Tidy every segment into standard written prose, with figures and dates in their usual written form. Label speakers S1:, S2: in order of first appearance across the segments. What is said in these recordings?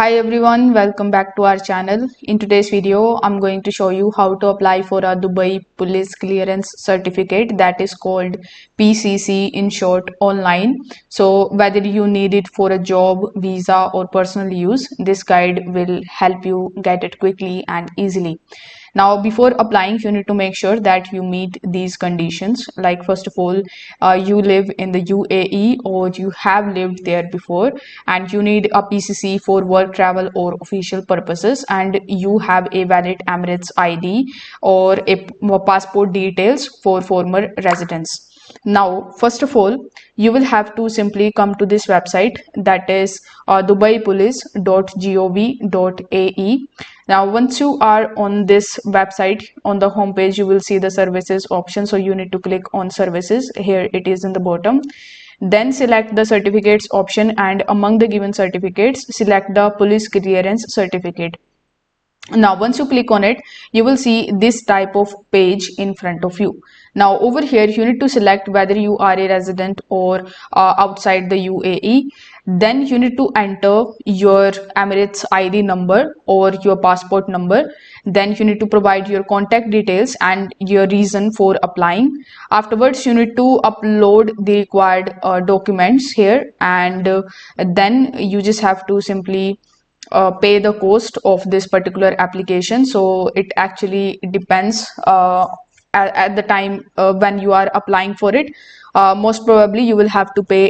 S1: Hi everyone, welcome back to our channel. In today's video, I'm going to show you how to apply for a Dubai Police Clearance certificate that is called PCC in short online. So whether you need it for a job, visa or personal use, this guide will help you get it quickly and easily. Now, before applying, you need to make sure that you meet these conditions. Like, first of all, you live in the UAE or you have lived there before, and you need a PCC for work, travel, or official purposes, and you have a valid Emirates ID or a passport details for former residents. Now, first of all, you will have to simply come to this website, that is dubaipolice.gov.ae. Now, once you are on this website, on the home page, you will see the services option. So you need to click on services. Here it is in the bottom. Then select the certificates option, and among the given certificates, select the police clearance certificate. Now once you click on it, you will see this type of page in front of you. Now over here, you need to select whether you are a resident or outside the UAE. Then you need to enter your Emirates ID number or your passport number. Then you need to provide your contact details and your reason for applying. Afterwards, you need to upload the required documents here, and then you just have to simply pay the cost of this particular application. So it actually depends at the time when you are applying for it. Most probably you will have to pay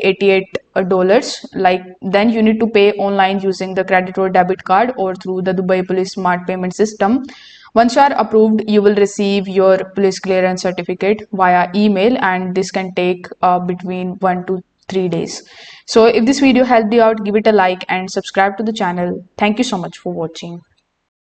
S1: $88. Like, then you need to pay online using the credit or debit card or through the Dubai Police smart payment system. Once you are approved, you will receive your police clearance certificate via email, and this can take between 1 to 3 days. So if this video helped you out, give it a like and subscribe to the channel. Thank you so much for watching.